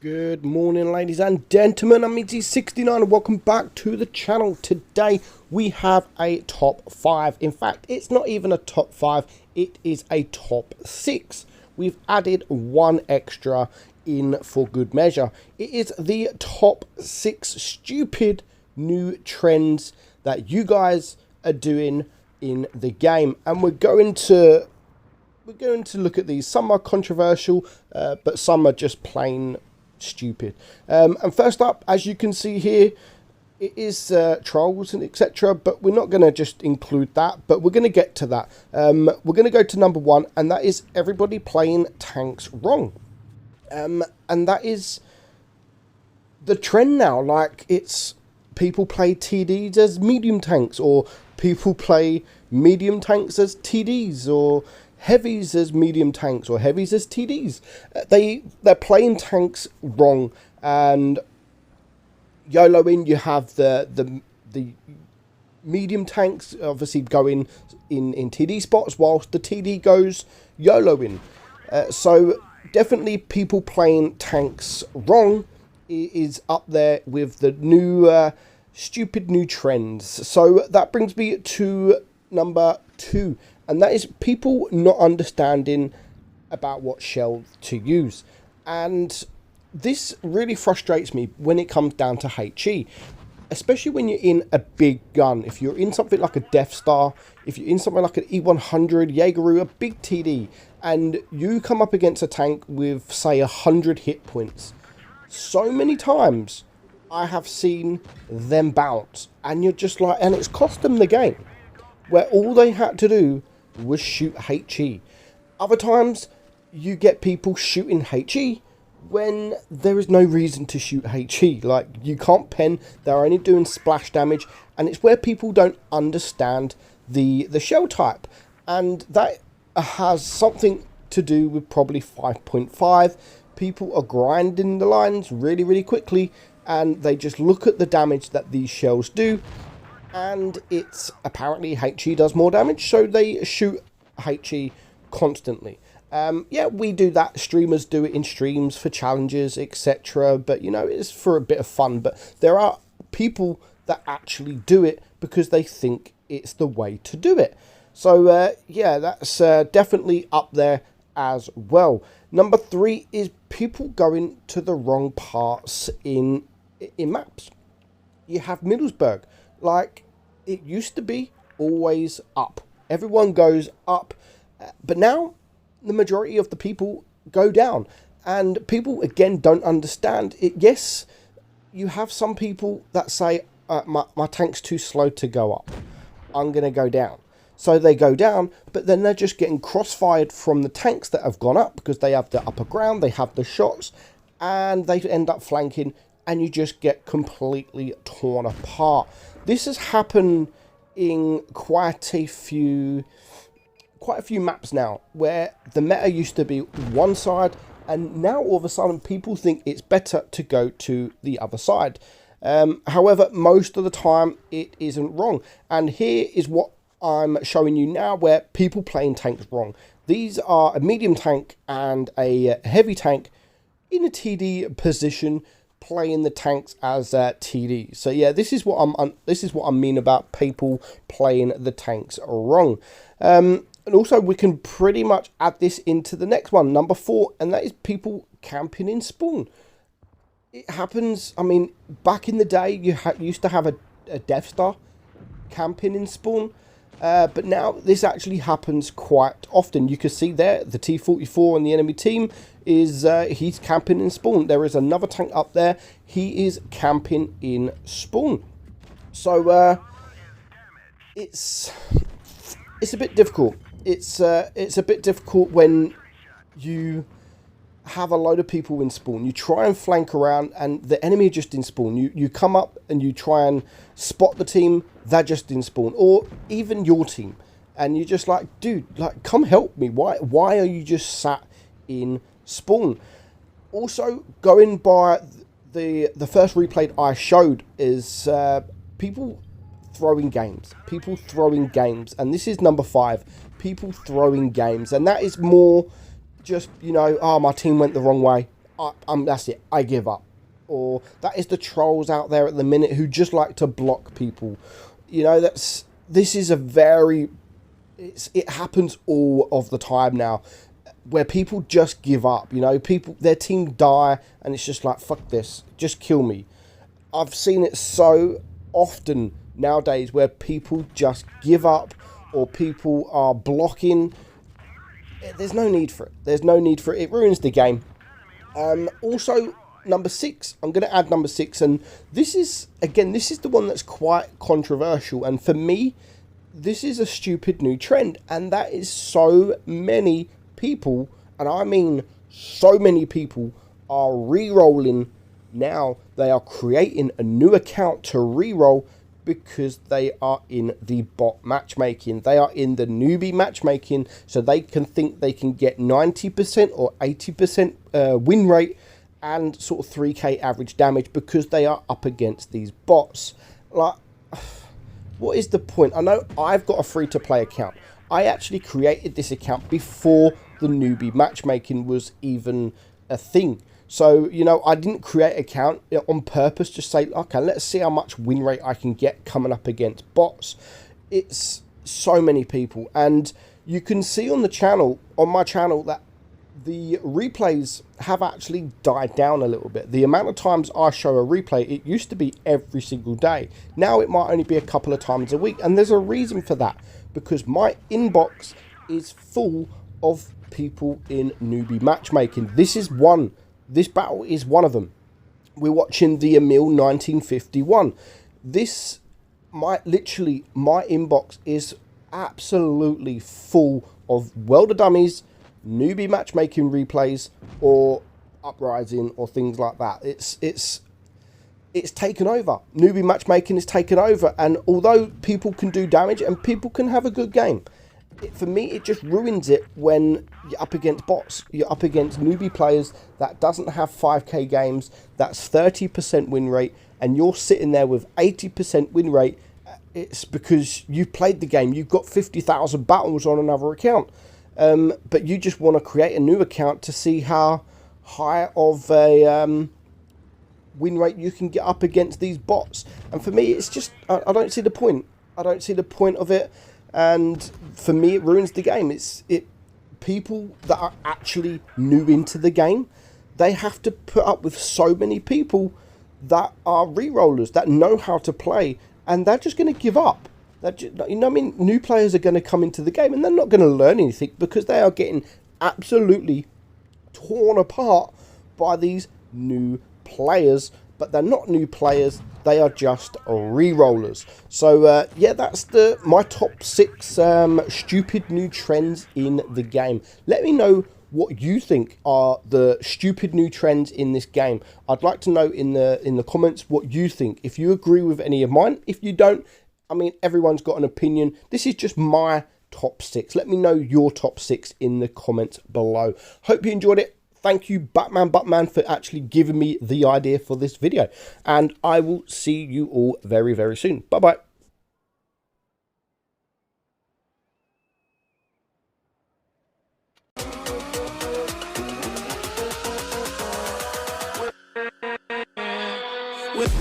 Good morning, ladies and gentlemen. I'm meadsy69 and welcome back to the channel. Today we have a top 5. In fact, it's not even a top 5, it is a top 6. We've added one extra in for good measure. It is the top 6 stupid new trends that you guys are doing in the game, and we're going to look at these. Some are controversial, but some are just plain stupid. And first up, as you can see here, it is trolls and etc, but we're not going to just include that, but we're going to get to that. We're going to go to number 1, and that is everybody playing tanks wrong. And that is the trend now. Like, it's people play TDs as medium tanks, or people play medium tanks as TDs, or heavies as medium tanks, or heavies as TDs. They're playing tanks wrong, and YOLOing. You have the medium tanks obviously going in TD spots, whilst the TD goes YOLOing. So definitely people playing tanks wrong is up there with the new stupid new trends. So that brings me to number 2. And that is people not understanding about what shell to use. And this really frustrates me when it comes down to Heichi. Especially when you're in a big gun. If you're in something like a Death Star, if you're in something like an E100, Jaegeru, a big TD, and you come up against a tank with, say, 100 hit points. So many times I have seen them bounce. And you're just like, and it's cost them the game. Where all they had to do was shoot Heichi. Other times you get people shooting Heichi when there is no reason to shoot Heichi. Like, you can't pen, they're only doing splash damage, and it's where people don't understand the shell type. And that has something to do with probably 5.5. People are grinding the lines really quickly, and they just look at the damage that these shells do. And it's apparently Heichi does more damage, so they shoot Heichi constantly. Yeah, we do that. Streamers do it in streams for challenges, etc. But, you know, it's for a bit of fun. But there are people that actually do it because they think it's the way to do it. So, yeah, that's definitely up there as well. Number 3 is people going to the wrong parts in maps. You have Middlesbrough. Like, it used to be always up. Everyone goes up. But now, the majority of the people go down. And people, again, don't understand it. Yes, you have some people that say, my tank's too slow to go up. I'm going to go down. So they go down, but then they're just getting crossfired from the tanks that have gone up, because they have the upper ground, they have the shots, and they end up flanking, and you just get completely torn apart. This has happened in quite a few maps now, where the meta used to be one side, and now all of a sudden people think it's better to go to the other side. However, most of the time it isn't wrong. And here is what I'm showing you now, where people playing tanks wrong. These are a medium tank and a heavy tank in a TD position, playing the tanks as TD. So yeah, this is what I mean about people playing the tanks wrong. And also, we can pretty much add this into the next one, number 4, and that is people camping in spawn. It happens. I mean, back in the day, you used to have a Death Star camping in spawn, but now this actually happens quite often. You can see there the T-44 on the enemy team is he's camping in spawn. There is another tank up there. He is camping in spawn. So it's a bit difficult. It's a bit difficult when you have a load of people in spawn. You try and flank around, and the enemy are just in spawn. You come up and you try and spot the team. They're just in spawn, or even your team, and you're just like, dude, like, come help me. Why are you just sat in spawn? Also, going by the first replay I showed is people throwing games. People throwing games, and this is number 5. People throwing games, and that is more just, you know, oh, my team went the wrong way. that's it, I give up. Or that is the trolls out there at the minute who just like to block people. You know, this is a very, it happens all of the time now, where people just give up. You know, their team die and it's just like, fuck this, just kill me. I've seen it so often nowadays where people just give up, or people are blocking. There's no need for it. There's no need for it. It ruins the game. Also, number 6. I'm going to add number 6. And this is the one that's quite controversial. And for me, this is a stupid new trend. And that is so many people, and I mean so many people, are re-rolling now. They are creating a new account to re-roll because they are in the bot matchmaking. They are in the newbie matchmaking, so they can think they can get 90% or 80% win rate and sort of 3k average damage because they are up against these bots. Like, what is the point? I know I've got a free-to-play account. I actually created this account before the newbie matchmaking was even a thing. So, you know, I didn't create an account on purpose to say, okay, let's see how much win rate I can get coming up against bots. It's so many people. And you can see on the channel, on my channel, that the replays have actually died down a little bit. The amount of times I show a replay, it used to be every single day. Now it might only be a couple of times a week. And there's a reason for that, because my inbox is full of people in newbie matchmaking. This battle is one of them. We're watching the Emil 1951. My inbox is absolutely full of welder dummies, newbie matchmaking replays, or uprising, or things like that. It's taken over. Newbie matchmaking is taken over, and although people can do damage and people can have a good game, for me, it just ruins it when you're up against bots. You're up against newbie players that doesn't have 5k games, that's 30% win rate, and you're sitting there with 80% win rate. It's because you've played the game, you've got 50,000 battles on another account, but you just want to create a new account to see how high of a win rate you can get up against these bots. And for me, it's just, I don't see the point. I don't see the point of it. And for me, it ruins the game. People that are actually new into the game, they have to put up with so many people that are re-rollers, that know how to play, and they're just going to give up. You know what I mean? New players are going to come into the game and they're not going to learn anything because they are getting absolutely torn apart by these new players. But they're not new players, they are just re-rollers. So yeah, that's my top 6 stupid new trends in the game. Let me know what you think are the stupid new trends in this game. I'd like to know in the comments what you think. If you agree with any of mine, if you don't, I mean, everyone's got an opinion. This is just my top 6. Let me know your top 6 in the comments below. Hope you enjoyed it. Thank you, Buttman, for actually giving me the idea for this video. And I will see you all very, very soon. Bye-bye. With